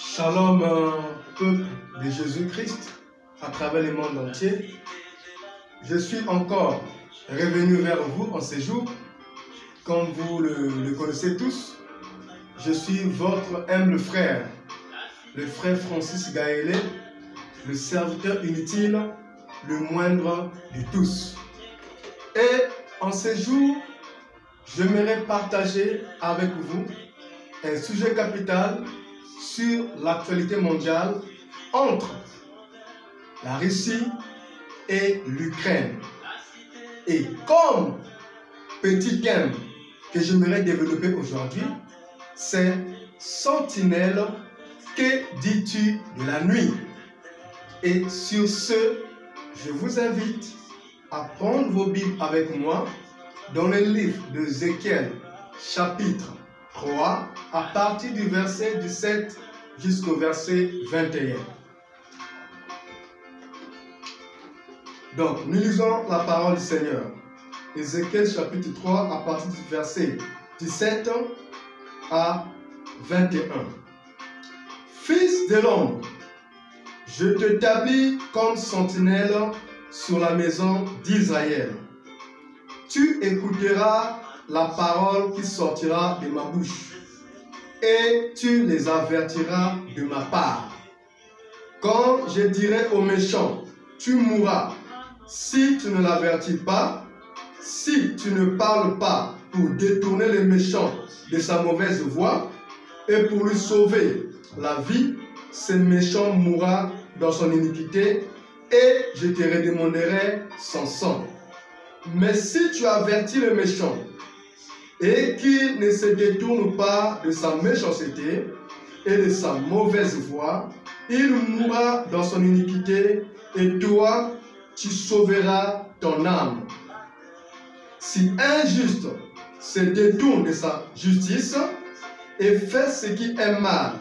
Shalom, peuple de Jésus-Christ à travers le monde entier. Je suis encore revenu vers vous en ces jours. Comme vous le connaissez tous, je suis votre humble frère, le frère Francis Gaëlé, le serviteur inutile, le moindre de tous. Et en ces jours, j'aimerais partager avec vous un sujet capital sur l'actualité mondiale entre la Russie et l'Ukraine. Et comme petit thème que j'aimerais développer aujourd'hui, c'est Sentinelle, que dis-tu de la nuit? Et sur ce, je vous invite à prendre vos Bibles avec moi dans le livre d'Ézéchiel, chapitre 3, à partir du verset 17 jusqu'au verset 21. Donc, nous lisons la parole du Seigneur. Ézéchiel chapitre 3, à partir du verset 17 à 21. Fils de l'homme, je t'établis comme sentinelle sur la maison d'Israël. Tu écouteras la parole qui sortira de ma bouche, et tu les avertiras de ma part. Quand je dirai aux méchants, tu mourras, si tu ne l'avertis pas, si tu ne parles pas pour détourner le méchant de sa mauvaise voie, et pour lui sauver la vie, ce méchant mourra dans son iniquité, et je te redemanderai son sang. Mais si tu avertis le méchant, et qu'il ne se détourne pas de sa méchanceté et de sa mauvaise voie, il mourra dans son iniquité, et toi, tu sauveras ton âme. Si un juste se détourne de sa justice et fait ce qui est mal,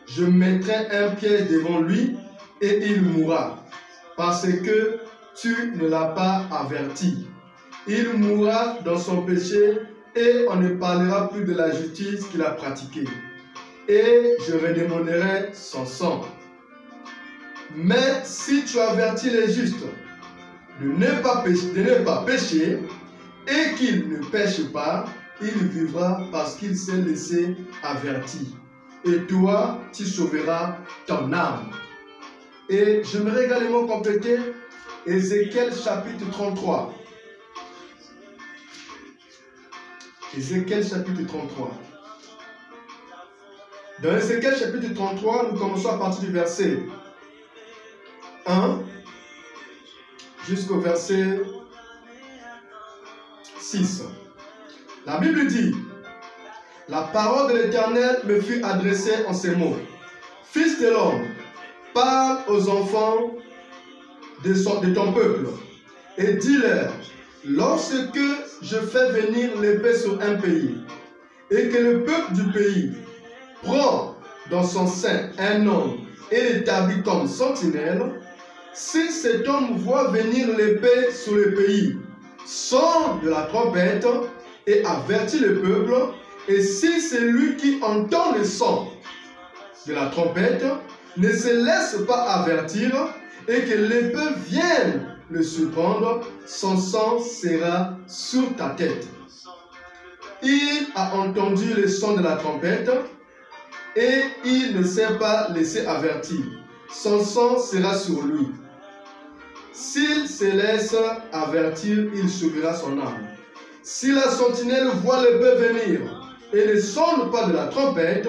je mettrai un piège devant lui et il mourra, parce que tu ne l'as pas averti. Il mourra dans son péché et on ne parlera plus de la justice qu'il a pratiquée. Et je redemanderai son sang. Mais si tu avertis les justes de ne pas pécher et qu'il ne pêche pas, il vivra parce qu'il s'est laissé avertir. Et toi, tu sauveras ton âme. Et j'aimerais également compléter Ézéchiel chapitre 33. Ézéchiel chapitre 33. Dans Ézéchiel chapitre 33, nous commençons à partir du verset 1 jusqu'au verset 6. La Bible dit: la parole de l'Éternel me fut adressée en ces mots. Fils de l'homme, parle aux enfants de ton peuple et dis-leur: lorsque je fais venir l'épée sur un pays et que le peuple du pays prend dans son sein un homme et l'établit comme sentinelle, si cet homme voit venir l'épée sur le pays, sonne de la trompette et avertit le peuple, et si c'est lui qui entend le son de la trompette, ne se laisse pas avertir et que l'épée vienne le surprendre, son sang sera sur ta tête. Il a entendu le son de la trompette et il ne s'est pas laissé avertir. Son sang sera sur lui. S'il se laisse avertir, il sauvera son âme. Si la sentinelle voit l'épée venir et ne sonne pas de la trompette,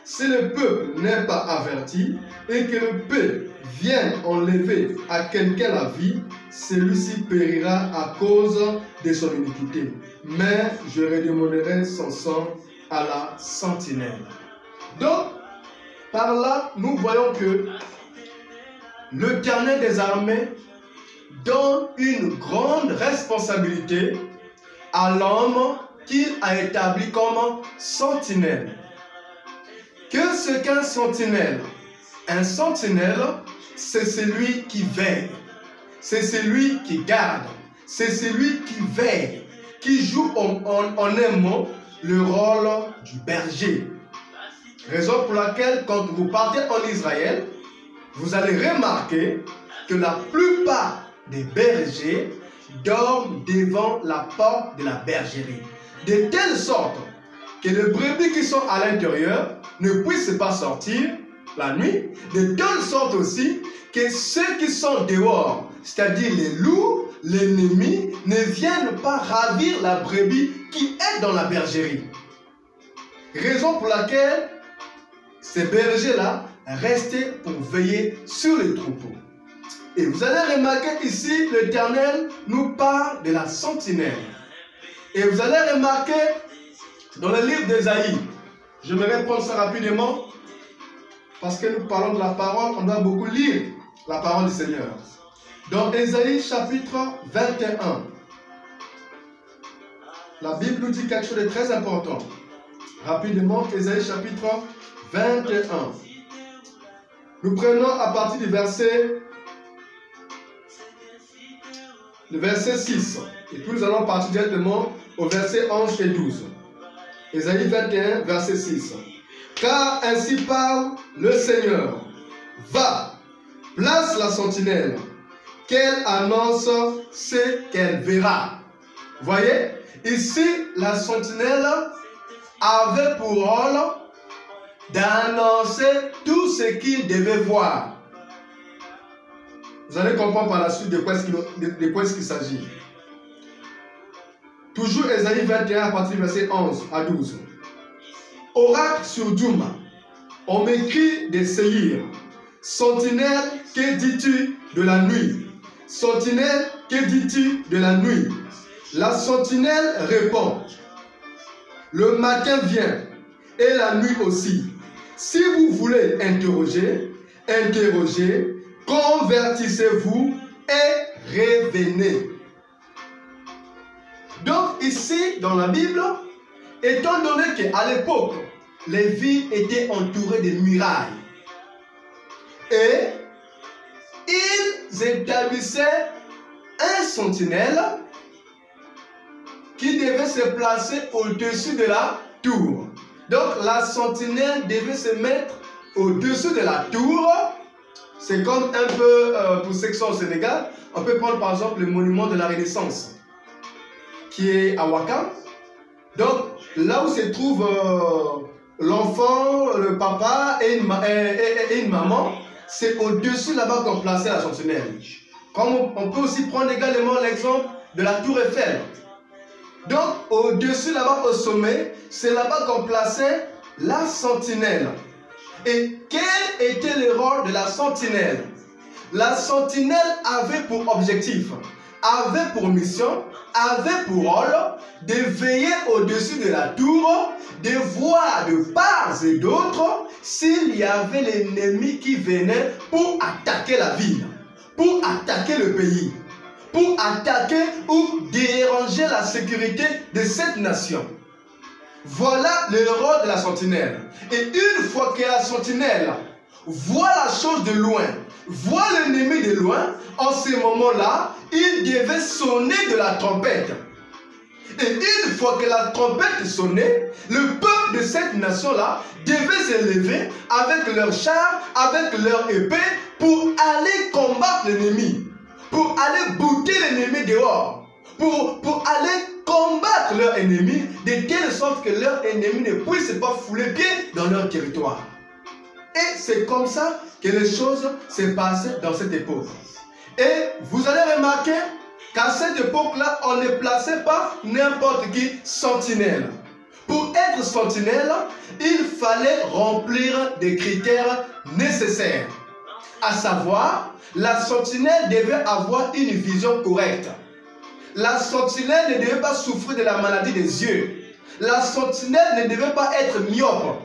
si le peuple n'est pas averti et que l'épée vienne enlever à quelqu'un la vie, celui-ci périra à cause de son iniquité. Mais je redemanderai son sang à la sentinelle. Donc, par là, nous voyons que l'Éternel des armées donne une grande responsabilité à l'homme qu'il a établi comme sentinelle. Qu'est-ce qu'un sentinelle? Un sentinelle, c'est celui qui veille, c'est celui qui garde, c'est celui qui veille, qui joue en un mot le rôle du berger. Raison pour laquelle, quand vous partez en Israël, vous allez remarquer que la plupart des bergers dorment devant la porte de la bergerie. De telle sorte que les brebis qui sont à l'intérieur ne puissent pas sortir la nuit. De telle sorte aussi que ceux qui sont dehors, c'est-à-dire les loups, l'ennemi, ne viennent pas ravir la brebis qui est dans la bergerie. Raison pour laquelle ces bergers-là restaient pour veiller sur les troupeaux. Et vous allez remarquer ici, l'Éternel nous parle de la sentinelle. Et vous allez remarquer dans le livre d'Ésaïe, je vais reprendre ça rapidement, parce que nous parlons de la parole, on doit beaucoup lire la parole du Seigneur. Dans Ésaïe chapitre 21, la Bible nous dit quelque chose de très important. Rapidement, Ésaïe chapitre 21. Nous prenons à partir du verset 6. Et puis nous allons partir directement au verset 11 et 12. Ésaïe 21, verset 6. Car ainsi parle le Seigneur. Va, place la sentinelle, qu'elle annonce ce qu'elle verra. Voyez, ici, la sentinelle avait pour rôle d'annoncer tout ce qu'il devait voir. Vous allez comprendre par la suite de quoi est-ce qu'il s'agit. Toujours Ésaïe 21 à partir du verset 11 à 12. Oracle sur Douma, on m'écrit des Séhir. Sentinelle, que dis-tu de la nuit? Sentinelle, que dis-tu de la nuit? La sentinelle répond. Le matin vient et la nuit aussi. Si vous voulez interroger, interrogez, convertissez-vous et revenez. Donc ici, dans la Bible, étant donné qu'à l'époque, les villes étaient entourées de murailles, et ils établissaient un sentinelle qui devait se placer au-dessus de la tour. Donc la sentinelle devait se mettre au-dessus de la tour. C'est comme un peu, pour ceux qui sont au Sénégal, on peut prendre par exemple le monument de la Renaissance, qui est à Ouakam. Donc là où se trouve l'enfant, le papa et une maman, c'est au-dessus là-bas qu'on plaçait la sentinelle. Comme on peut aussi prendre également l'exemple de la tour Eiffel. Donc au-dessus là-bas au sommet, c'est là-bas qu'on plaçait la sentinelle. Et quel était le rôle de la sentinelle? La sentinelle avait pour objectif, avait pour mission, avait pour rôle de veiller au-dessus de la tour, de voir de part et d'autre s'il y avait l'ennemi qui venait pour attaquer la ville, pour attaquer le pays, pour attaquer ou déranger la sécurité de cette nation. Voilà le rôle de la sentinelle. Et une fois que la sentinelle voit la chose de loin, voit l'ennemi de loin, en ce moment-là, il devait sonner de la trompette. Et une fois que la trompette sonnait, le peuple de cette nation-là devait se lever avec leurs chars, avec leurs épées, pour aller combattre l'ennemi, pour aller bouter l'ennemi dehors, pour aller combattre leur ennemi, de telle sorte que leur ennemi ne puisse pas fouler pied dans leur territoire. Et c'est comme ça que les choses se passent dans cette époque. Et vous allez remarquer qu'à cette époque-là, on ne plaçait pas n'importe qui sentinelle. Pour être sentinelle, il fallait remplir des critères nécessaires. À savoir, la sentinelle devait avoir une vision correcte. La sentinelle ne devait pas souffrir de la maladie des yeux. La sentinelle ne devait pas être myope.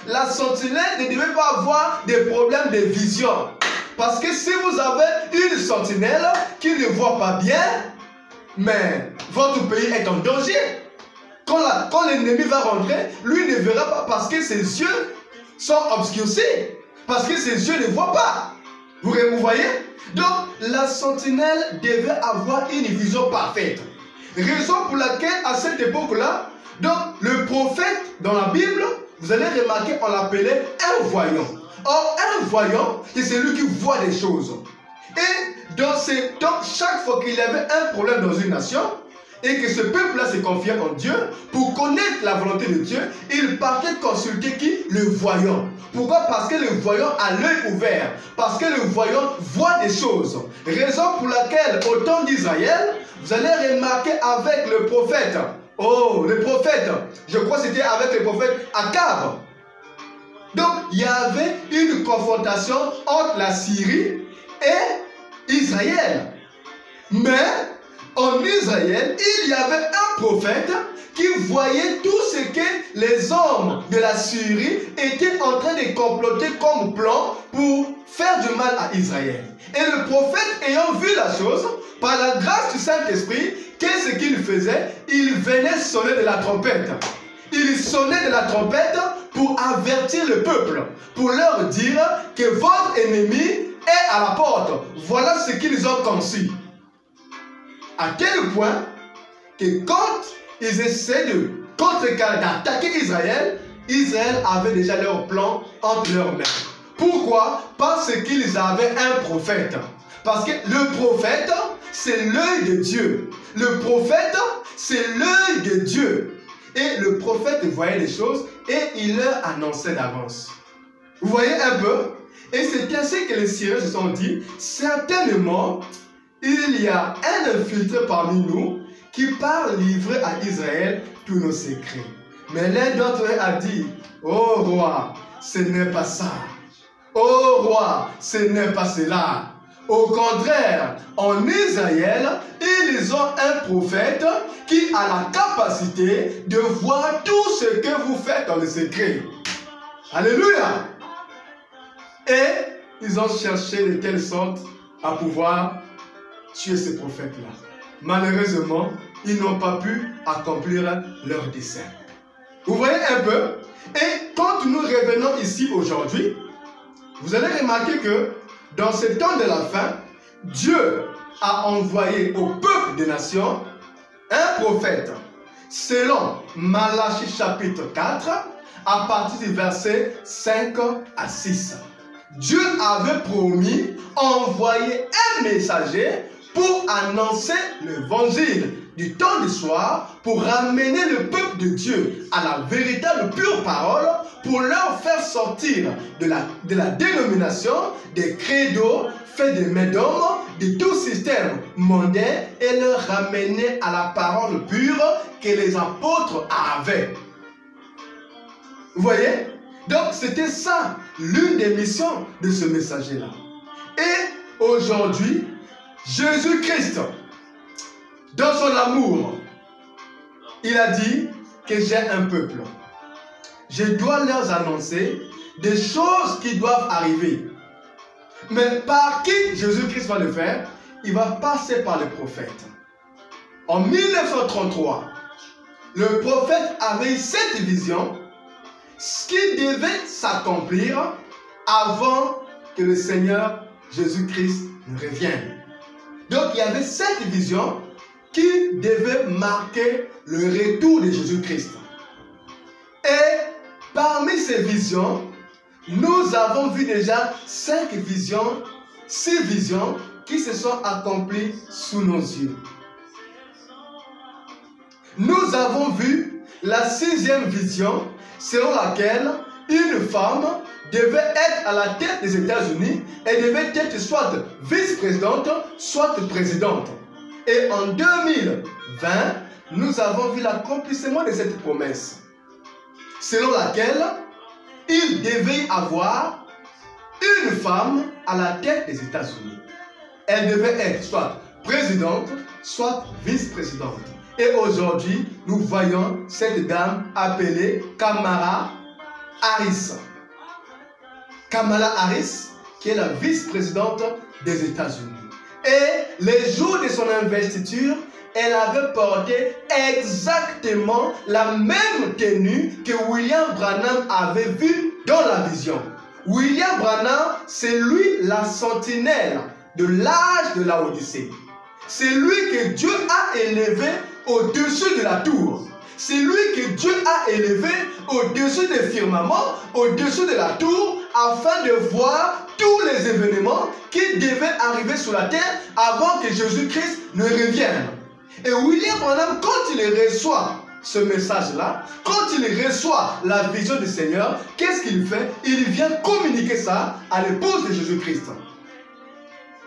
La sentinelle ne devait pas avoir des problèmes de vision. Parce que si vous avez une sentinelle qui ne voit pas bien, mais votre pays est en danger. Quand l'ennemi va rentrer, lui ne verra pas parce que ses yeux sont obscurcis. Parce que ses yeux ne voient pas. Vous voyez? Donc, la sentinelle devait avoir une vision parfaite. Raison pour laquelle, à cette époque-là, donc, le prophète, dans la Bible, vous allez remarquer, on l'appelait un voyant. Or, un voyant, c'est celui qui voit des choses. Et dans ces temps, chaque fois qu'il y avait un problème dans une nation, et que ce peuple-là se confiait en Dieu, pour connaître la volonté de Dieu, il partait consulter qui? Le voyant. Pourquoi? Parce que le voyant a l'œil ouvert. Parce que le voyant voit des choses. Raison pour laquelle, au temps d'Israël, vous allez remarquer avec le prophète. Oh, le prophète. Je crois que c'était avec le prophète Akab. Donc, il y avait une confrontation entre la Syrie et Israël. Mais, en Israël, il y avait un prophète qui voyait tout ce que les hommes de la Syrie étaient en train de comploter comme plan pour faire du mal à Israël. Et le prophète, ayant vu la chose, par la grâce du Saint-Esprit, qu'est-ce qu'il faisait? Il venait sonner de la trompette. Il sonnait de la trompette pour avertir le peuple, pour leur dire que votre ennemi est à la porte. Voilà ce qu'ils ont conçu. À tel point que quand ils essaient de contrecarrer, d'attaquer Israël, Israël avait déjà leur plan entre leurs mains. Pourquoi? Parce qu'ils avaient un prophète. Parce que le prophète, c'est l'œil de Dieu. Le prophète, c'est l'œil de Dieu. Et le prophète voyait des choses et il leur annonçait d'avance. Vous voyez un peu? Et c'est ainsi que les Syriens se sont dit, certainement, il y a un infiltré parmi nous qui part livrer à Israël tous nos secrets. Mais l'un d'entre eux a dit, ô roi, ce n'est pas ça. Ô roi, ce n'est pas cela. Au contraire, en Israël, ils ont un prophète qui a la capacité de voir tout ce que vous faites dans le secret. Alléluia! Et ils ont cherché de telle sorte à pouvoir tuer ces prophètes-là. Malheureusement, ils n'ont pas pu accomplir leur dessein. Vous voyez un peu? Et quand nous revenons ici aujourd'hui, vous allez remarquer que dans ce temps de la fin, Dieu a envoyé au peuple des nations un prophète. Selon Malachie chapitre 4, à partir du verset 5 à 6. Dieu avait promis envoyer un messager pour annoncer l'évangile du temps du soir, pour ramener le peuple de Dieu à la véritable pure parole, pour leur faire sortir de la dénomination des credos faits de mains d'hommes, de tout système mondain, et leur ramener à la parole pure que les apôtres avaient. Vous voyez? Donc c'était ça, l'une des missions de ce messager-là. Et aujourd'hui, Jésus-Christ, dans son amour, il a dit que j'ai un peuple. Je dois leur annoncer des choses qui doivent arriver. Mais par qui Jésus-Christ va le faire? Il va passer par les prophètes. En 1933, le prophète avait eu cette vision, ce qui devait s'accomplir avant que le Seigneur Jésus-Christ ne revienne. Donc il y avait cette vision qui devait marquer le retour de Jésus-Christ. Et parmi ces visions, nous avons vu déjà 6 visions qui se sont accomplies sous nos yeux. Nous avons vu la 6e vision selon laquelle une femme devait être à la tête des États-Unis et devait être soit vice-présidente, soit présidente. Et en 2020, nous avons vu l'accomplissement de cette promesse, selon laquelle il devait y avoir une femme à la tête des États-Unis. Elle devait être soit présidente, soit vice-présidente. Et aujourd'hui, nous voyons cette dame appelée Kamala Harris. Kamala Harris, qui est la vice-présidente des États-Unis. Et les jours de son investiture, elle avait porté exactement la même tenue que William Branham avait vue dans la vision. William Branham, c'est lui la sentinelle de l'âge de la Odyssée. C'est lui que Dieu a élevé au-dessus de la tour. C'est lui que Dieu a élevé au-dessus des firmaments, au-dessus de la tour, afin de voir tous les événements qui devaient arriver sur la terre avant que Jésus-Christ ne revienne. Et William Branham, quand il reçoit ce message-là, quand il reçoit la vision du Seigneur, qu'est-ce qu'il fait? Il vient communiquer ça à l'épouse de Jésus-Christ.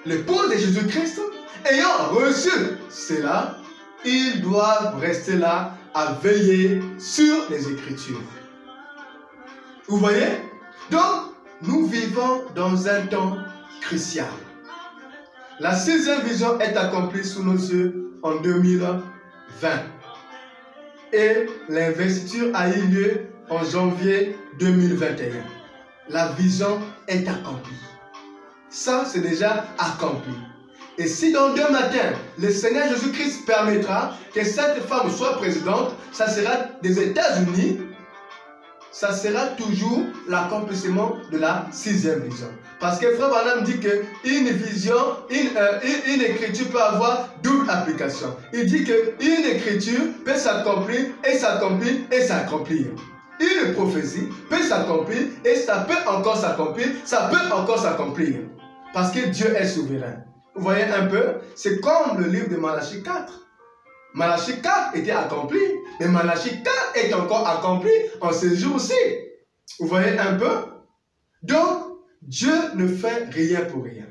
L'épouse de Jésus-Christ, ayant reçu cela, ils doivent rester là à veiller sur les Écritures. Vous voyez? Donc, nous vivons dans un temps crucial. La 6e vision est accomplie sous nos yeux en 2020. Et l'investiture a eu lieu en janvier 2021. La vision est accomplie. Ça, c'est déjà accompli. Et si dans 2 matins, le Seigneur Jésus-Christ permettra que cette femme soit présidente, ça sera des États-Unis, ça sera toujours l'accomplissement de la 6e vision. Parce que Frère Branham dit qu'une vision, une écriture peut avoir double application. Il dit qu'une écriture peut s'accomplir et s'accomplir et s'accomplir. Une prophétie peut s'accomplir et ça peut encore s'accomplir, ça peut encore s'accomplir. Parce que Dieu est souverain. Vous voyez un peu? C'est comme le livre de Malachie 4. Malachie 4 était accompli, mais Malachie 4 est encore accompli en ce jour-ci. Vous voyez un peu? Donc, Dieu ne fait rien pour rien.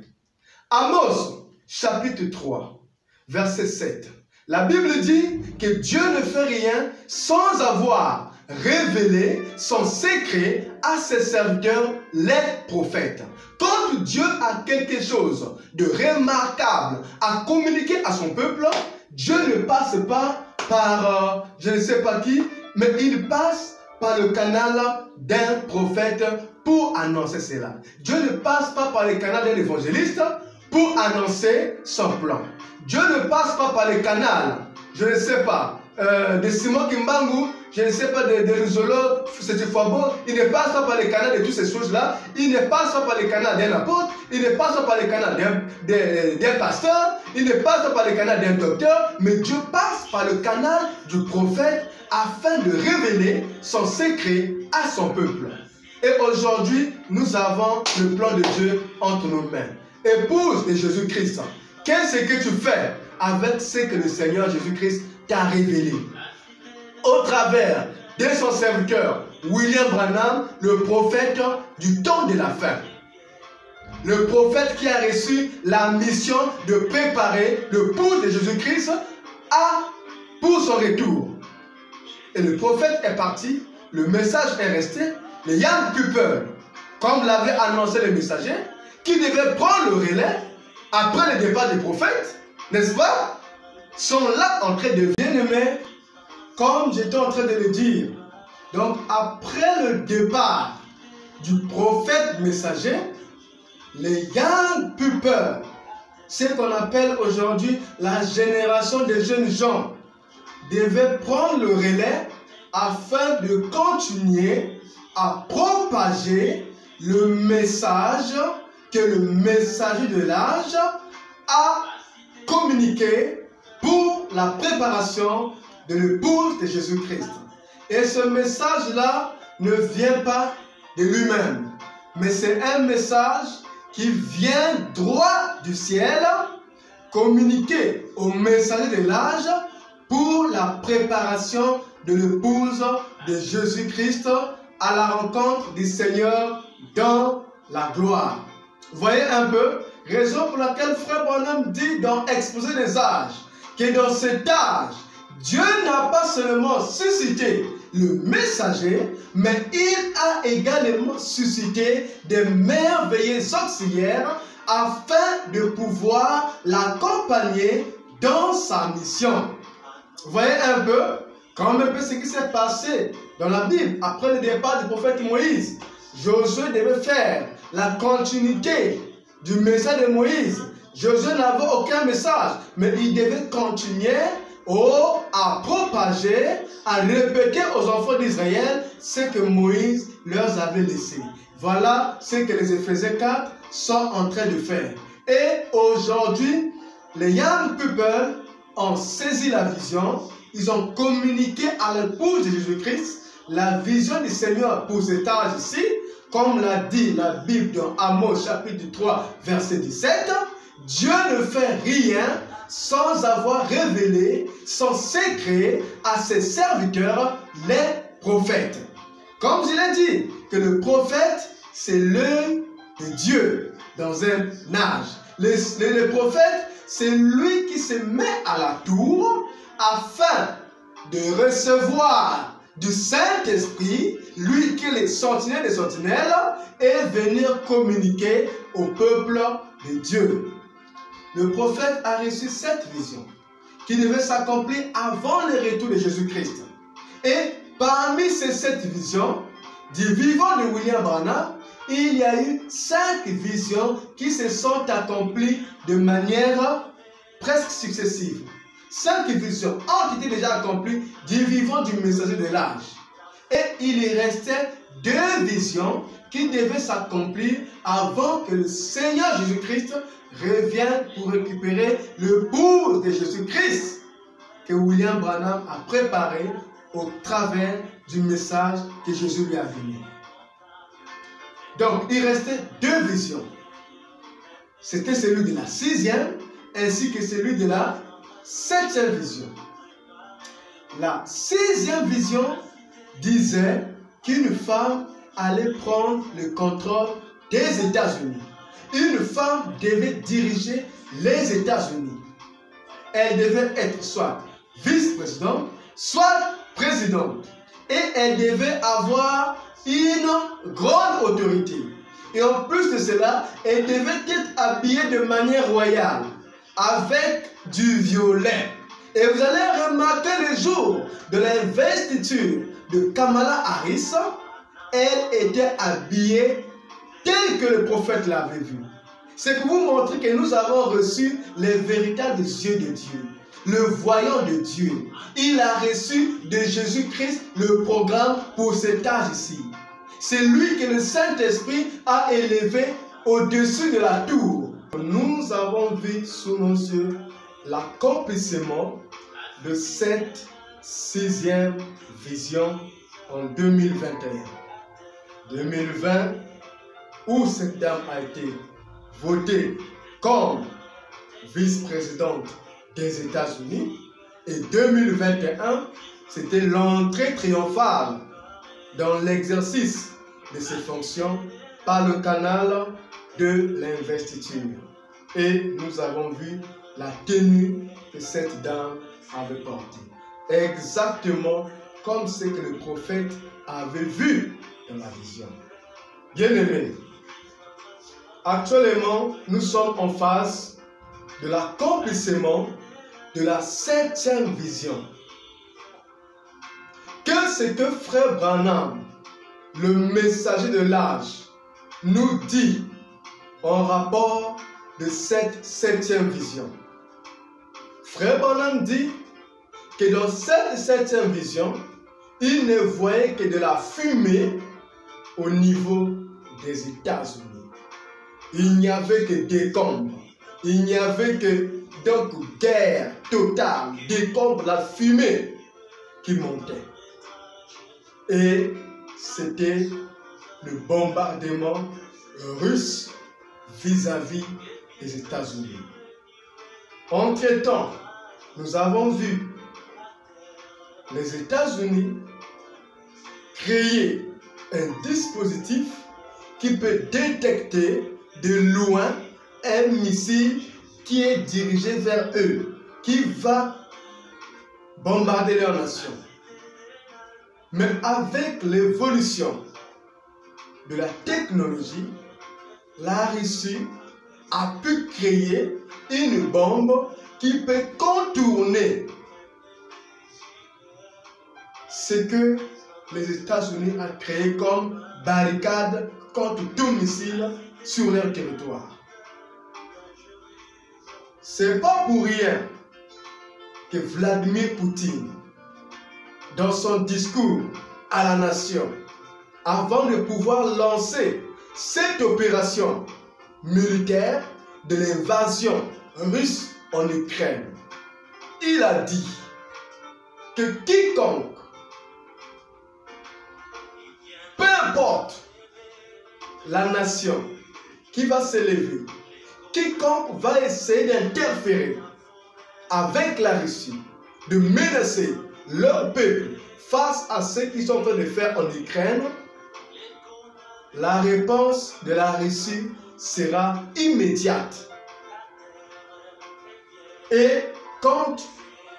Amos, chapitre 3, verset 7. La Bible dit que Dieu ne fait rien sans avoir révélé son secret à ses serviteurs, les prophètes. Quand Dieu a quelque chose de remarquable à communiquer à son peuple, Dieu ne passe pas par je ne sais pas qui, mais il passe par le canal d'un prophète pour annoncer cela. Dieu ne passe pas par le canal d'un évangéliste pour annoncer son plan. Dieu ne passe pas par le canal, je ne sais pas, de Simon Kimbangu, je ne sais pas, de Rizolo, c'est Fabo. Il ne passe pas par le canal de toutes ces choses-là. Il ne passe pas par le canal d'un apôtre. Il ne passe pas par le canal d'un pasteur. Il ne passe pas par le canal d'un docteur. Mais Dieu passe par le canal du prophète afin de révéler son secret à son peuple. Et aujourd'hui, nous avons le plan de Dieu entre nos mains. Épouse de Jésus-Christ, qu'est-ce que tu fais avec ce que le Seigneur Jésus-Christ t'a révélé au travers de son serviteur William Branham, le prophète du temps de la fin? Le prophète qui a reçu la mission de préparer l'épouse de Jésus-Christ pour son retour. Et le prophète est parti, le message est resté. Les young people, comme l'avait annoncé le messager, qui devaient prendre le relais après le départ des prophètes, n'est-ce pas, sont là en train de bien-aimer, comme j'étais en train de le dire. Donc, après le départ du prophète messager, les young people, ce qu'on appelle aujourd'hui la génération des jeunes gens, devaient prendre le relais afin de continuer à propager le message que le messager de l'âge a communiqué pour la préparation de l'épouse de Jésus-Christ. Et ce message-là ne vient pas de lui-même, mais c'est un message qui vient droit du ciel, communiqué au messager de l'âge pour la préparation de l'épouse de Jésus-Christ à la rencontre du Seigneur dans la gloire. Vous voyez un peu? Raison pour laquelle Frère Branham dit dans Exposé des âges que dans cet âge, Dieu n'a pas seulement suscité le messager, mais il a également suscité des merveilleux auxiliaires afin de pouvoir l'accompagner dans sa mission. Vous voyez un peu? Comme un peu ce qui s'est passé dans la Bible après le départ du prophète Moïse. Josué devait faire la continuité du message de Moïse. Josué n'avait aucun message, mais il devait continuer à propager, à répéter aux enfants d'Israël ce que Moïse leur avait laissé. Voilà ce que les Éphésiens 4 sont en train de faire. Et aujourd'hui, les young people ont saisi la vision ils ont communiqué à l'épouse de Jésus-Christ la vision du Seigneur pour cet âge-ci, comme l'a dit la Bible dans Amos chapitre 3, verset 17, Dieu ne fait rien sans avoir révélé son secret à ses serviteurs, les prophètes. Comme je l'ai dit, que le prophète, c'est l'œil de Dieu dans un âge. Le prophète, c'est lui qui se met à la tour afin de recevoir du Saint-Esprit, lui qui est le sentinelle des sentinelles, et venir communiquer au peuple de Dieu. Le prophète a reçu cette vision qui devait s'accomplir avant le retour de Jésus-Christ. Et parmi ces 7 visions, du vivant de William Branham, il y a eu 5 visions qui se sont accomplies de manière presque successive. 5 visions ont été déjà accomplies du vivant du messager de l'âge. Et il y restait 2 visions qui devaient s'accomplir avant que le Seigneur Jésus-Christ revienne pour récupérer le bout de Jésus-Christ que William Branham a préparé au travers du message que Jésus lui a donné. Donc, il restait 2 visions. C'était celui de la 6e ainsi que celui de la 7e vision. La 6e vision disait qu'une femme allait prendre le contrôle des États-Unis. Une femme devait diriger les États-Unis. Elle devait être soit vice-présidente, soit présidente. Et elle devait avoir une grande autorité. Et en plus de cela, elle devait être habillée de manière royale, avec du violet. Et vous allez remarquer le jour de l'investiture de Kamala Harris, elle était habillée tel que le prophète l'avait vu. C'est pour vous montrer que nous avons reçu les véritables yeux de Dieu, le voyant de Dieu. Il a reçu de Jésus-Christ le programme pour cet âge-ci. C'est lui que le Saint-Esprit a élevé au-dessus de la tour. Nous avons vu sous nos yeux l'accomplissement de cette 6e vision en 2021. 2020, où cette dame a été votée comme vice-présidente des États-Unis, et 2021, c'était l'entrée triomphale dans l'exercice de ses fonctions par le canal de l'investiture. Et nous avons vu la tenue que cette dame avait portée. Exactement comme ce que le prophète avait vu dans la vision. Bien-aimés, actuellement, nous sommes en phase de l'accomplissement de la 7e vision. Qu'est-ce que Frère Branham, le messager de l'âge, nous dit en rapport de cette 7e vision? Frère Branham dit que dans cette 7e vision, il ne voyait que de la fumée au niveau des États-Unis. Il n'y avait que décombres. Il n'y avait que donc guerre totale, décombres, la fumée qui montait. Et c'était le bombardement russe vis-à-vis des États-Unis. Entre-temps, nous avons vu les États-Unis créer un dispositif qui peut détecter de loin un missile qui est dirigé vers eux, qui va bombarder leur nation. Mais avec l'évolution de la technologie, la Russie a pu créer une bombe qui peut contourner ce que les États-Unis ont créé comme barricade contre tout missile sur leur territoire. C'est pas pour rien que Vladimir Poutine, dans son discours à la nation, avant de pouvoir lancer cette opération militaire de l'invasion russe en Ukraine, il a dit que quiconque, peu importe la nation qui va s'élever, quiconque va essayer d'interférer avec la Russie, de menacer leur peuple face à ce qu'ils sont en train de faire en Ukraine, la réponse de la Russie sera immédiate. Et quand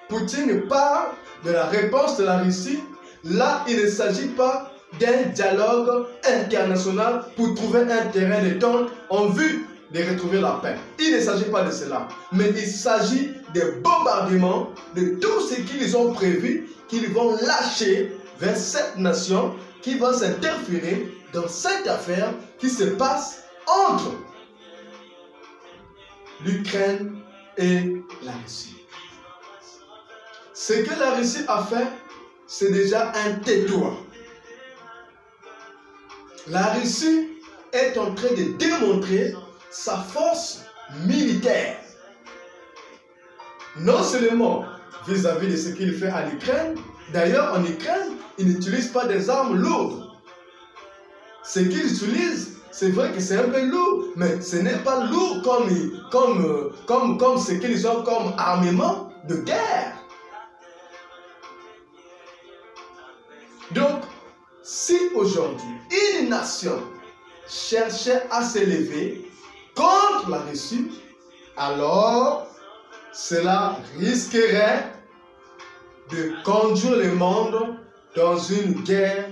Poutine parle de la réponse de la Russie, là, il ne s'agit pas d'un dialogue international pour trouver un terrain d'entente en vue de retrouver la paix. Il ne s'agit pas de cela, mais il s'agit des bombardements, de tout ce qu'ils ont prévu, qu'ils vont lâcher vers cette nation qui va s'interférer dans cette affaire qui se passe entre l'Ukraine et la Russie. Ce que la Russie a fait, c'est déjà un tais-toi. La Russie est en train de démontrer sa force militaire. Non seulement vis-à-vis de ce qu'il fait à l'Ukraine, d'ailleurs en Ukraine, il n'utilise pas des armes lourdes. Ce qu'ils utilisent, c'est vrai que c'est un peu lourd, mais ce n'est pas lourd comme ce qu'ils ont comme armement de guerre. Donc, si aujourd'hui une nation cherchait à s'élever contre la Russie, alors cela risquerait de conduire le monde dans une guerre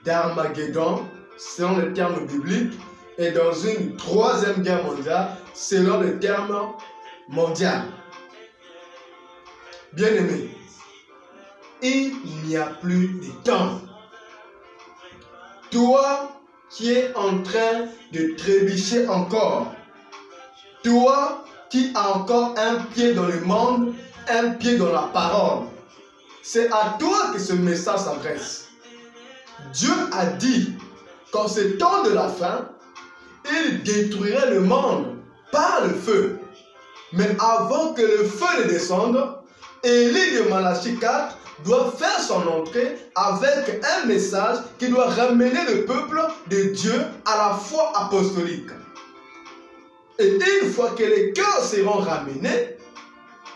d'Armageddon, selon le terme biblique, et dans une troisième guerre mondiale, selon le terme mondial. Bien-aimés, il n'y a plus de temps. Toi qui es en train de trébucher encore, toi qui as encore un pied dans le monde, un pied dans la parole, c'est à toi que ce message s'adresse. Dieu a dit qu'en ce temps de la fin, il détruirait le monde par le feu. Mais avant que le feu ne descende, Élie de Malachie 4 doit faire son entrée avec un message qui doit ramener le peuple de Dieu à la foi apostolique. Et une fois que les cœurs seront ramenés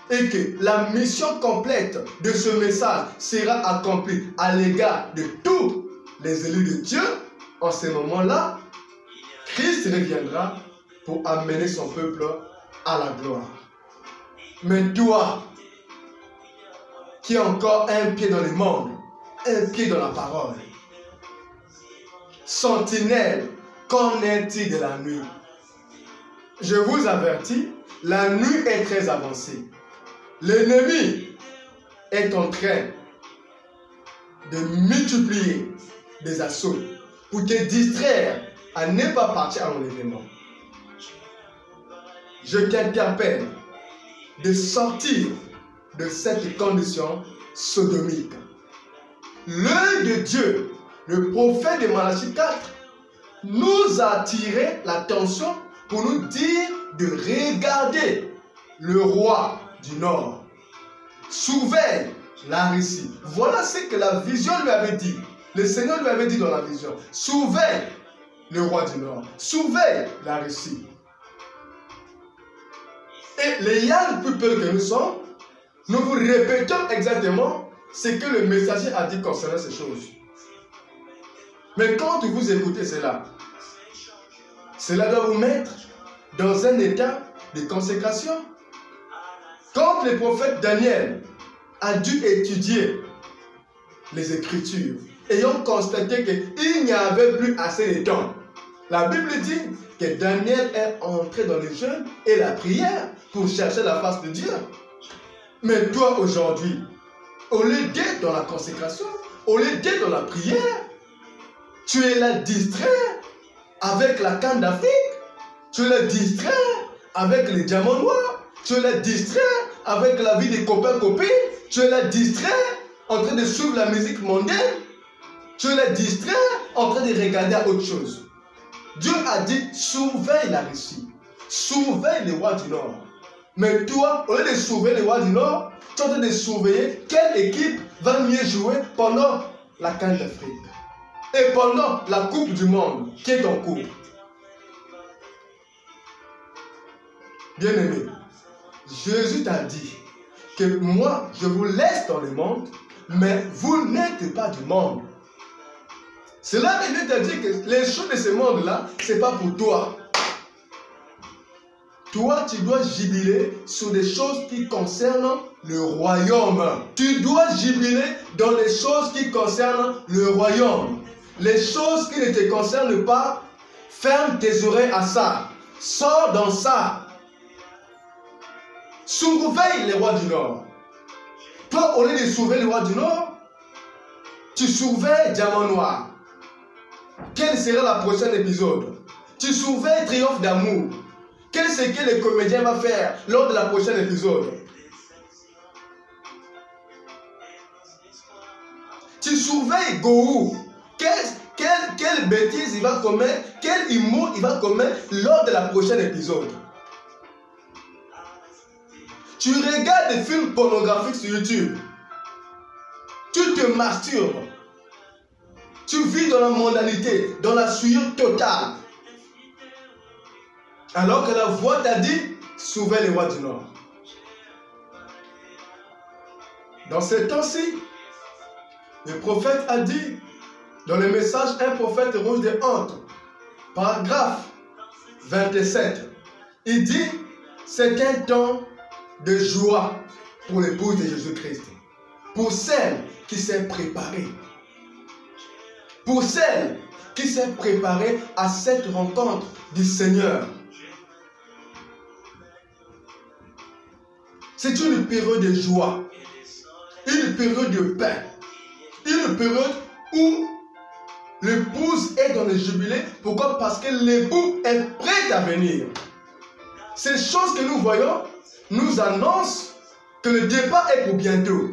et que la mission complète de ce message sera accomplie à l'égard de tous les élus de Dieu, en ce moment-là, Christ reviendra pour amener son peuple à la gloire. Mais toi, qui as encore un pied dans le monde, un pied dans la parole, sentinelle, qu'en est-il de la nuit? Je vous avertis, la nuit est très avancée. L'ennemi est en train de multiplier des assauts pour te distraire à ne pas partir à l'enlèvement. Je t'interpelle de sortir de cette condition sodomique. L'œil de Dieu, le prophète de Malachie 4, nous a attiré l'attention pour nous dire de regarder le roi du Nord. Surveille la Russie. Voilà ce que la vision lui avait dit. Le Seigneur lui avait dit dans la vision. Surveille le roi du Nord. Surveille la Russie. Et les Yann people que nous sommes, nous vous répétons exactement ce que le messager a dit concernant ces choses. Mais quand vous écoutez cela, cela doit vous mettre dans un état de consécration. Quand le prophète Daniel a dû étudier les Écritures, ayant constaté qu'il n'y avait plus assez de temps, la Bible dit que Daniel est entré dans le jeûne et la prière pour chercher la face de Dieu. Mais toi aujourd'hui, au lieu d'être dans la consécration, au lieu d'être dans la prière, tu es là distrait avec la canne d'Afrique, tu es là distrait avec les diamants noirs, tu es là distrait avec la vie des copains-copines, tu es là distrait en train de suivre la musique mondaine, tu es là distrait en train de regarder à autre chose. Dieu a dit, surveille la Russie, surveille les rois du Nord. Mais toi, au lieu de surveiller les rois du Nord, tu es en train de surveiller quelle équipe va mieux jouer pendant la CAN d'Afrique et pendant la Coupe du Monde qui est en cours. Bien-aimé, Jésus t'a dit que moi, je vous laisse dans le monde, mais vous n'êtes pas du monde. C'est là que Dieu t'a dit que les choses de ce monde-là, ce n'est pas pour toi. Toi, tu dois jubiler sur des choses qui concernent le royaume. Tu dois jubiler dans les choses qui concernent le royaume. Les choses qui ne te concernent pas, ferme tes oreilles à ça. Sors dans ça. Surveille les rois du Nord. Toi, au lieu de surveiller les rois du Nord, tu surveilles Diamant Noir. Quel sera le prochain épisode? Tu surveilles Triomphe d'amour. Qu'est-ce que le comédien va faire lors de la prochaine épisode? Tu surveilles Gohou. Quelle bêtise il va commettre, quel humour il va commettre lors de la prochaine épisode. Tu regardes des films pornographiques sur YouTube. Tu te masturbes. Tu vis dans la mondanité, dans la souillure totale. Alors que la voix t'a dit, surveille les rois du Nord. Dans ce temps-ci, le prophète a dit, dans le message Un prophète rouge de honte, paragraphe 27, il dit, c'est un temps de joie pour l'épouse de Jésus-Christ, pour celle qui s'est préparée, pour celle qui s'est préparée à cette rencontre du Seigneur. C'est une période de joie, une période de paix, une période où l'épouse est dans le jubilé. Pourquoi? Parce que l'époux est prêt à venir. Ces choses que nous voyons nous annoncent que le départ est pour bientôt.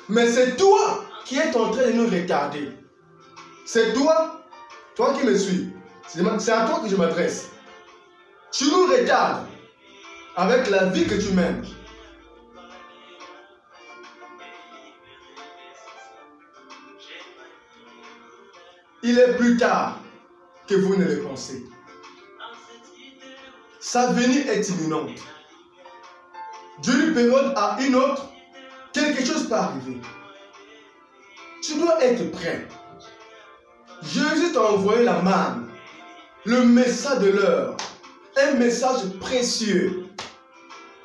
Mais c'est toi qui es en train de nous retarder. C'est toi qui me suis. C'est à toi que je m'adresse. Tu nous retardes avec la vie que tu mènes. Il est plus tard que vous ne le pensez. Sa venue est imminente. D'une période à une autre, quelque chose peut arriver. Tu dois être prêt. Jésus t'a envoyé la manne, le message de l'heure, un message précieux.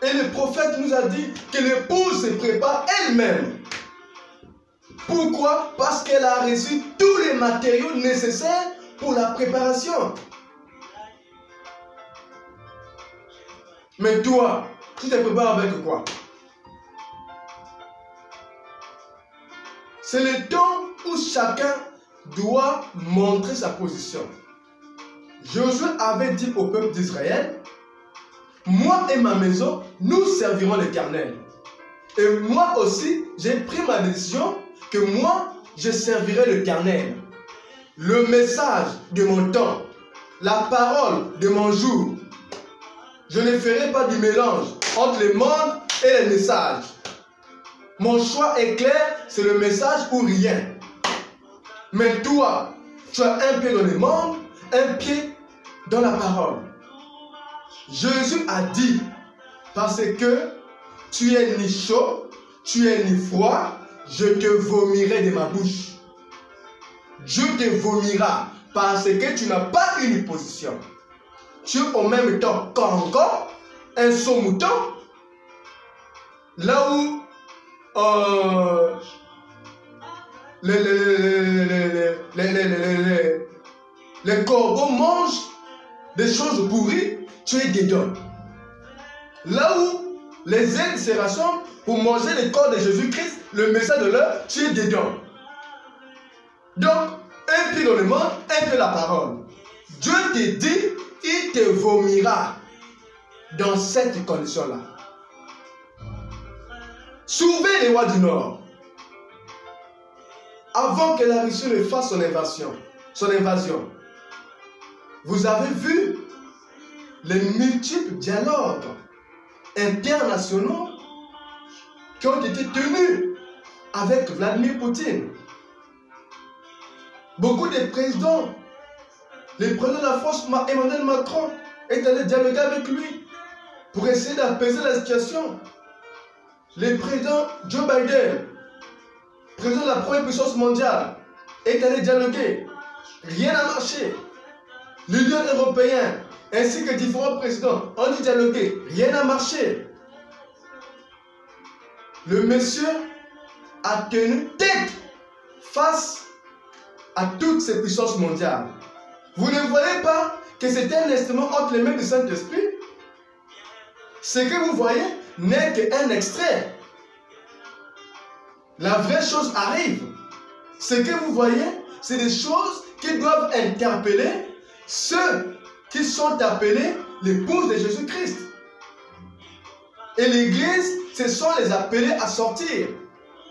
Et le prophète nous a dit que l'épouse se prépare elle-même. Pourquoi? Parce qu'elle a reçu tous les matériaux nécessaires pour la préparation. Mais toi, tu te prépares avec quoi? C'est le temps où chacun doit montrer sa position. Josué avait dit au peuple d'Israël, moi et ma maison, nous servirons l'Éternel. Et moi aussi, j'ai pris ma décision que moi, je servirai l'Éternel. Le message de mon temps, la parole de mon jour. Je ne ferai pas du mélange entre le monde et les messages. Mon choix est clair, c'est le message ou rien. Mais toi, tu as un pied dans le monde, un pied dans la parole. Jésus a dit, parce que tu es ni chaud, tu es ni froid, je te vomirai de ma bouche. Dieu te vomira parce que tu n'as pas une position. Tu es en même temps qu'encore un saut mouton, là où les corbeaux mangent des choses pourries, tu es dedans. Là où les ailes se rassemblent pour manger le corps de Jésus-Christ, le message de l'heure, tu es dedans. Donc, un pied dans le monde, un pied la parole. Dieu te dit, il te vomira dans cette condition-là. Surveille les rois du Nord. Avant que la Russie ne fasse son invasion, vous avez vu les multiples dialogues internationaux qui ont été tenus avec Vladimir Poutine. Beaucoup de présidents, le président de la France, Emmanuel Macron, est allé dialoguer avec lui pour essayer d'apaiser la situation. Le président Joe Biden, président de la première puissance mondiale, est allé dialoguer. Rien n'a marché. L'Union européenne ainsi que différents présidents ont dit dialoguer. Rien n'a marché. Le monsieur a tenu tête face à toutes ces puissances mondiales. Vous ne voyez pas que c'est un instrument entre les mains du Saint-Esprit? Ce que vous voyez n'est qu'un extrait. La vraie chose arrive. Ce que vous voyez, c'est des choses qui doivent interpeller ceux qui sont appelés l'épouse de Jésus-Christ. Et l'Église, ce sont les appelés à sortir.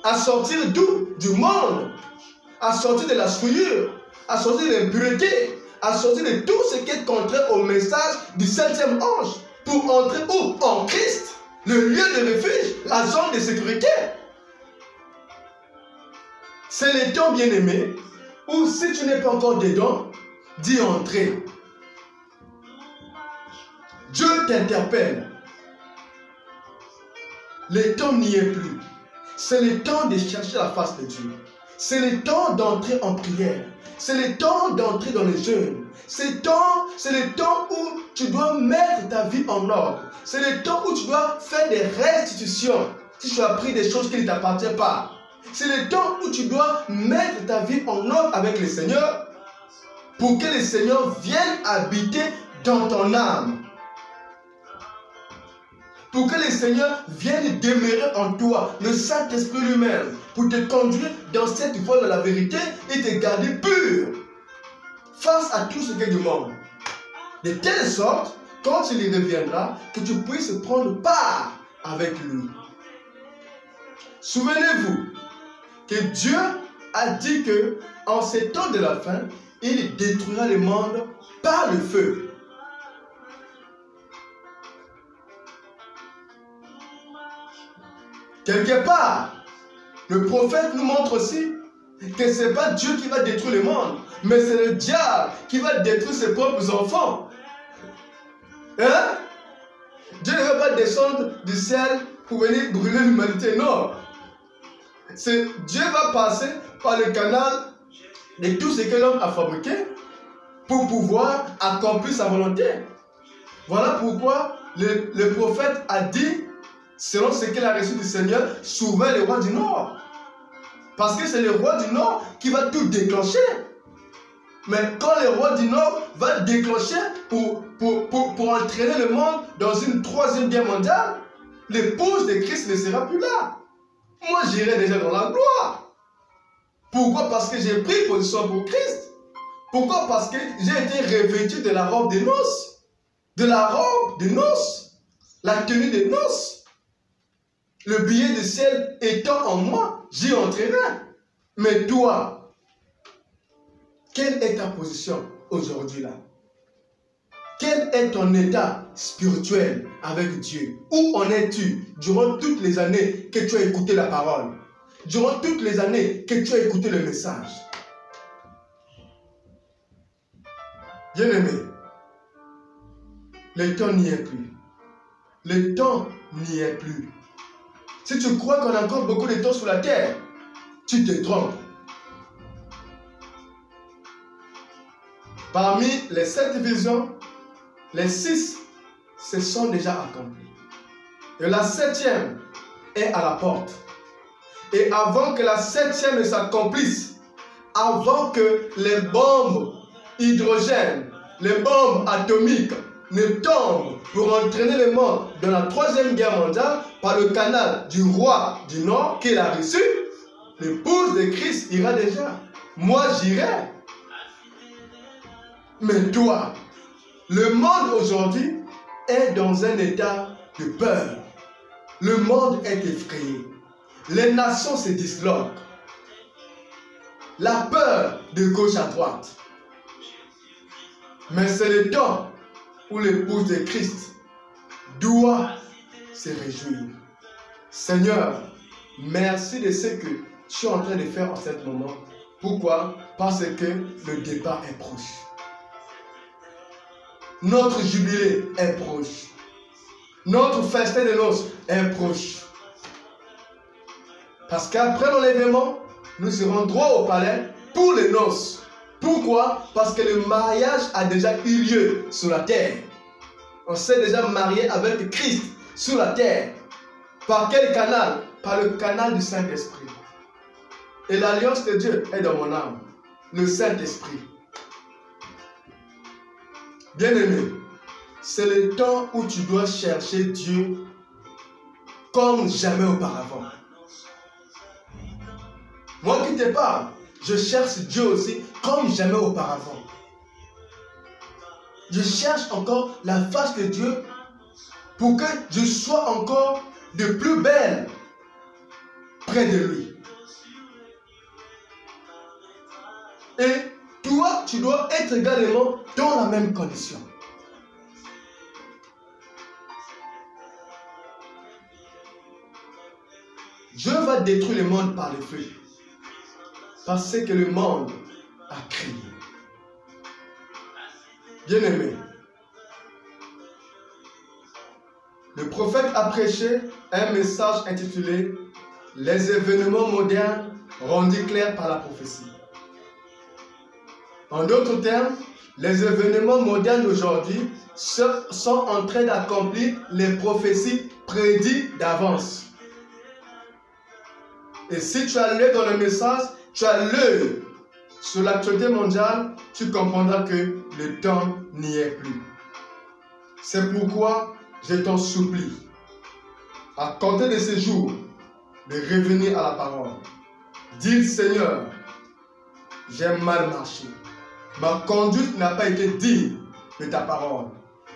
À sortir d'où? Du monde. À sortir de la souillure. À sortir de l'impureté. À sortir de tout ce qui est contraire au message du 7e ange. Pour entrer où? En Christ. Le lieu de refuge. La zone de sécurité. C'est le temps, bien-aimé, où si tu n'es pas encore dedans, dis entrer. Dieu t'interpelle. Le temps n'y est plus. C'est le temps de chercher la face de Dieu. C'est le temps d'entrer en prière. C'est le temps d'entrer dans le jeûne. C'est le temps où tu dois mettre ta vie en ordre. C'est le temps où tu dois faire des restitutions si tu as pris des choses qui ne t'appartiennent pas. C'est le temps où tu dois mettre ta vie en ordre avec le Seigneur pour que le Seigneur vienne habiter dans ton âme. Pour que le Seigneur vienne demeurer en toi, le Saint-Esprit lui-même, pour te conduire dans cette voie de la vérité et te garder pur face à tout ce qui est du monde. De telle sorte, quand il y reviendra, que tu puisses prendre part avec lui. Souvenez-vous que Dieu a dit que en ces temps de la fin, il détruira le monde par le feu. Quelque part, le prophète nous montre aussi que ce n'est pas Dieu qui va détruire le monde, mais c'est le diable qui va détruire ses propres enfants. Hein? Dieu ne va pas descendre du ciel pour venir brûler l'humanité, non. Dieu va passer par le canal de tout ce que l'homme a fabriqué pour pouvoir accomplir sa volonté. Voilà pourquoi le prophète a dit, selon ce qu'il a reçu du Seigneur, souverain le roi du Nord. Parce que c'est le roi du Nord qui va tout déclencher. Mais quand le roi du Nord va déclencher pour entraîner le monde dans une 3e guerre mondiale, l'épouse de Christ ne sera plus là. Moi, j'irai déjà dans la gloire. Pourquoi? Parce que j'ai pris position pour Christ. Pourquoi? Parce que j'ai été revêtu de la robe des noces. De la robe des noces. La tenue des noces. Le billet du ciel étant en moi, j'y entrerai. Mais toi, quelle est ta position aujourd'hui là? Quel est ton état spirituel avec Dieu? Où en es-tu durant toutes les années que tu as écouté la parole? Durant toutes les années que tu as écouté le message? Bien-aimé, le temps n'y est plus. Le temps n'y est plus. Si tu crois qu'on a encore beaucoup de temps sur la terre, tu te trompes. Parmi les 7 visions, les 6 se sont déjà accomplis. Et la 7e est à la porte. Et avant que la 7e ne s'accomplisse, avant que les bombes hydrogènes, les bombes atomiques ne tombent pour entraîner le monde dans la 3e guerre mondiale par le canal du roi du Nord qu'il a reçu, l'épouse de Christ ira déjà. Moi, j'irai. Mais toi, le monde aujourd'hui est dans un état de peur. Le monde est effrayé. Les nations se disloquent. La peur de gauche à droite. Mais c'est le temps ou l'épouse de Christ doit se réjouir. Seigneur, merci de ce que tu es en train de faire en ce moment. Pourquoi? Parce que le départ est proche. Notre jubilé est proche. Notre festin de noces est proche. Parce qu'après l'enlèvement, nous serons droit au palais pour les noces. Pourquoi? Parce que le mariage a déjà eu lieu sur la terre. On s'est déjà marié avec Christ sur la terre. Par quel canal? Par le canal du Saint-Esprit. Et l'alliance de Dieu est dans mon âme. Le Saint-Esprit. Bien-aimé, c'est le temps où tu dois chercher Dieu comme jamais auparavant. Moi qui te parle, je cherche Dieu aussi comme jamais auparavant. Je cherche encore la face de Dieu pour que je sois encore de plus belle près de lui. Et toi, tu dois être également dans la même condition. Dieu va détruire le monde par le feu. Parce que le monde a crié. Bien-aimé, le prophète a prêché un message intitulé « Les événements modernes rendus clairs par la prophétie ». En d'autres termes, les événements modernes d'aujourd'hui sont en train d'accomplir les prophéties prédites d'avance. Et si tu as lu dans le message, tu as lu sur l'actualité mondiale, tu comprendras que le temps n'y est plus. C'est pourquoi je t'en supplie, à compter de ce jour, de revenir à la parole. Dis, Seigneur, j'ai mal marché. Ma conduite n'a pas été digne de ta parole.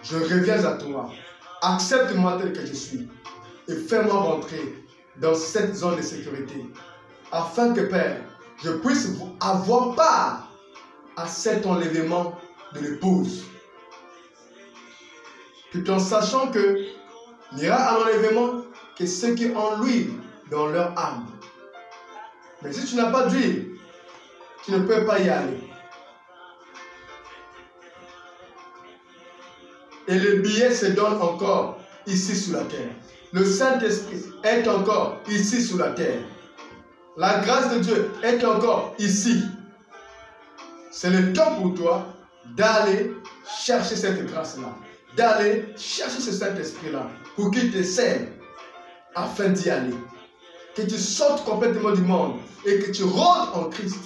Je reviens à toi. Accepte-moi tel que je suis et fais-moi rentrer dans cette zone de sécurité afin que, Père, je puisse avoir part à cet enlèvement de l'épouse. Tout en sachant que il n'y aura à l'enlèvement que ceux qui ont l'huile dans leur âme. Mais si tu n'as pas d'huile, tu ne peux pas y aller. Et le billet se donne encore ici sur la terre. Le Saint-Esprit est encore ici sur la terre. La grâce de Dieu est encore ici. C'est le temps pour toi d'aller chercher cette grâce-là. D'aller chercher ce Saint-Esprit-là pour qu'il te serve afin d'y aller. Que tu sortes complètement du monde et que tu rentres en Christ.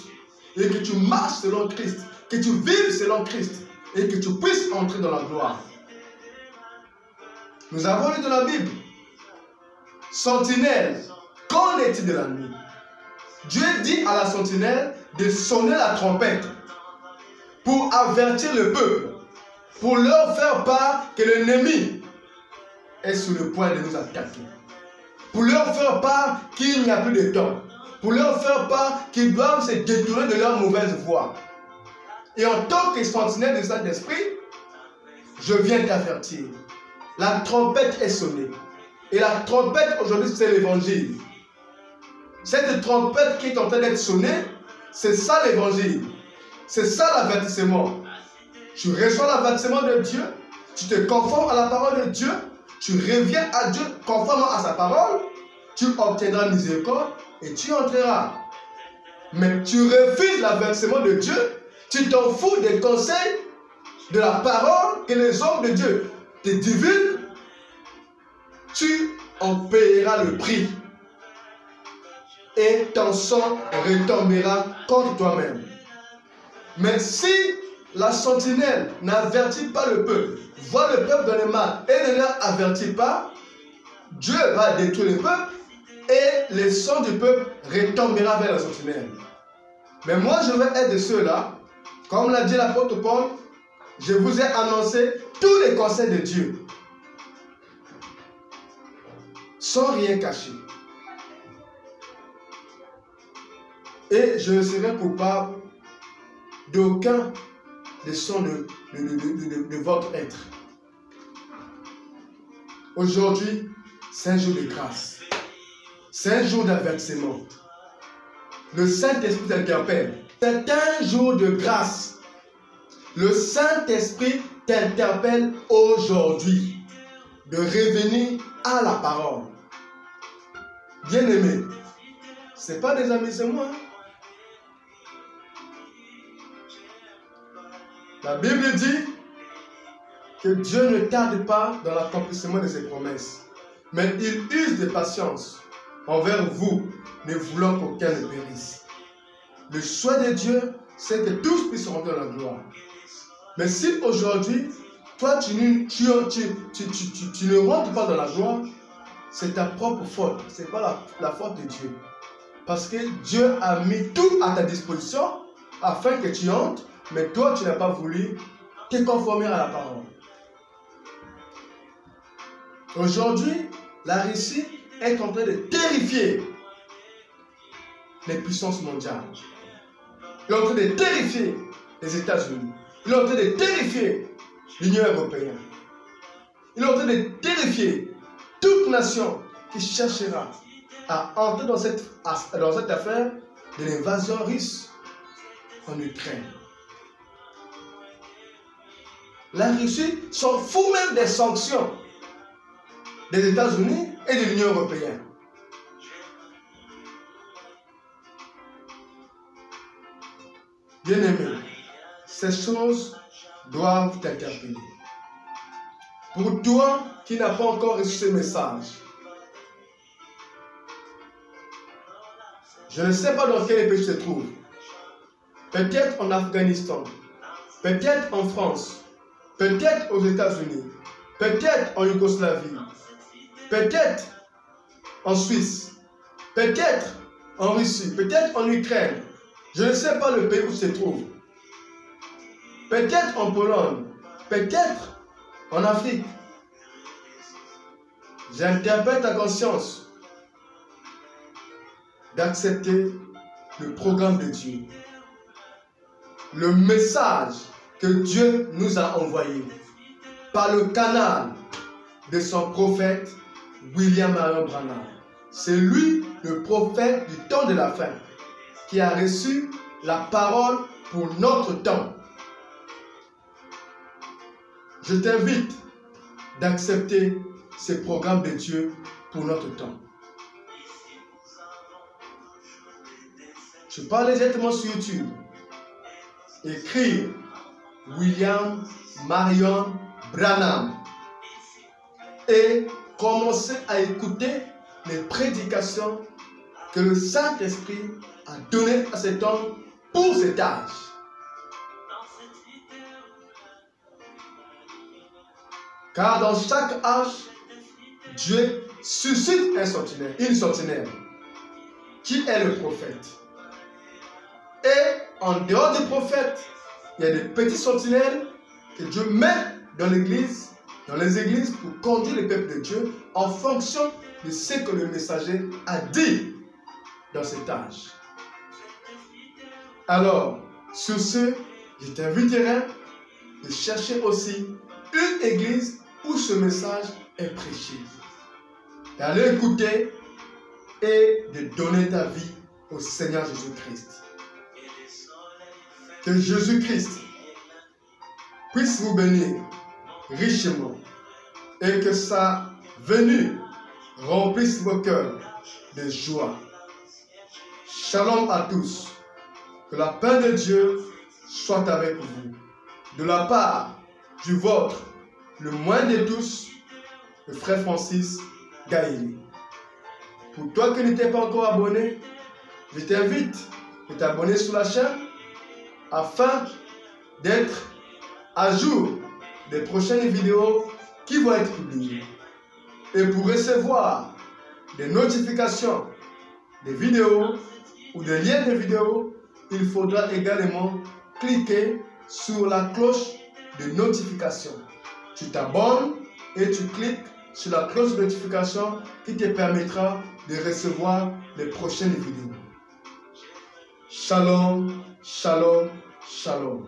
Et que tu marches selon Christ. Que tu vives selon Christ. Et que tu puisses entrer dans la gloire. Nous avons lu dans la Bible. Sentinelle, qu'en est-il de la nuit? Dieu dit à la sentinelle de sonner la trompette pour avertir le peuple, pour leur faire part que l'ennemi est sur le point de nous attaquer, pour leur faire part qu'il n'y a plus de temps, pour leur faire part qu'ils doivent se détourner de leur mauvaise voie. Et en tant que sentinelle du Saint-Esprit, je viens t'avertir. La trompette est sonnée. Et la trompette aujourd'hui, c'est l'évangile. Cette trompette qui est en train d'être sonnée, c'est ça l'évangile. C'est ça l'avertissement. Tu reçois l'avertissement de Dieu, tu te conformes à la parole de Dieu, tu reviens à Dieu conformément à sa parole, tu obtiendras miséricorde et tu entreras. Mais tu refuses l'avertissement de Dieu, tu t'en fous des conseils de la parole que les hommes de Dieu te divulguent, tu en payeras le prix. Et ton sang retombera contre toi-même. Mais si la sentinelle n'avertit pas le peuple, voit le peuple dans le mal et ne leur avertit pas, Dieu va détruire le peuple et le sang du peuple retombera vers la sentinelle. Mais moi je vais être de ceux-là, comme l'a dit l'apôtre Paul, je vous ai annoncé tous les conseils de Dieu, sans rien cacher. Et je ne serai coupable d'aucun des sons de votre être. Aujourd'hui, c'est un jour de grâce. C'est un jour d'avertissement. Le Saint-Esprit t'interpelle. C'est un jour de grâce. Le Saint-Esprit t'interpelle aujourd'hui de revenir à la parole. Bien-aimé, ce n'est pas des amusements. La Bible dit que Dieu ne tarde pas dans l'accomplissement de ses promesses, mais il use de patience envers vous, ne voulant qu'aucun ne périsse. Le souhait de Dieu, c'est que tous puissent rentrer dans la gloire. Mais si aujourd'hui, toi, tu ne rentres pas dans la gloire, c'est ta propre faute. Ce n'est pas la faute de Dieu. Parce que Dieu a mis tout à ta disposition afin que tu entres, mais toi, tu n'as pas voulu te conformer à la parole. Aujourd'hui, la Russie est en train de terrifier les puissances mondiales. Il est en train de terrifier les États-Unis. Il est en train de terrifier l'Union européenne. Il est en train de terrifier toute nation qui cherchera à entrer dans cette affaire de l'invasion russe en Ukraine. La Russie s'en fout même des sanctions des États-Unis et de l'Union européenne. Bien-aimés, ces choses doivent t'interpeller. Pour toi qui n'as pas encore reçu ce message, je ne sais pas dans quel pays tu te trouves. Peut-être en Afghanistan, peut-être en France, peut-être aux États-Unis, peut-être en Yougoslavie, peut-être en Suisse, peut-être en Russie, peut-être en Ukraine. Je ne sais pas le pays où tu te trouves. Peut-être en Pologne, peut-être en Afrique. J'interpelle ta conscience d'accepter le programme de Dieu. Le message que Dieu nous a envoyé par le canal de son prophète William Marion Branham. C'est lui le prophète du temps de la fin qui a reçu la parole pour notre temps. Je t'invite d'accepter ce programme de Dieu pour notre temps. Je parle directement sur YouTube. Écrire William Marion Branham et commencer à écouter les prédications que le Saint-Esprit a données à cet homme pour cet âge. Car dans chaque âge, Dieu suscite un sentinelle, une sentinelle, qui est le prophète. Et en dehors du prophète, il y a des petits sentinelles que Dieu met dans l'église, dans les églises pour conduire le peuple de Dieu en fonction de ce que le messager a dit dans cet âge. Alors, sur ce, je t'inviterai de chercher aussi une église où ce message est prêché, d'aller écouter et de donner ta vie au Seigneur Jésus-Christ. Que Jésus-Christ puisse vous bénir richement et que sa venue remplisse vos cœurs de joie. Shalom à tous. Que la paix de Dieu soit avec vous. De la part du vôtre, le moindre de tous, le frère Francis Gaïli. Pour toi qui n'étais pas encore abonné, je t'invite à t'abonner sur la chaîne afin d'être à jour des prochaines vidéos qui vont être publiées. Et pour recevoir des notifications des vidéos ou des liens de vidéos, il faudra également cliquer sur la cloche de notification. Tu t'abonnes et tu cliques sur la cloche de notification qui te permettra de recevoir les prochaines vidéos. Shalom, shalom, shalom.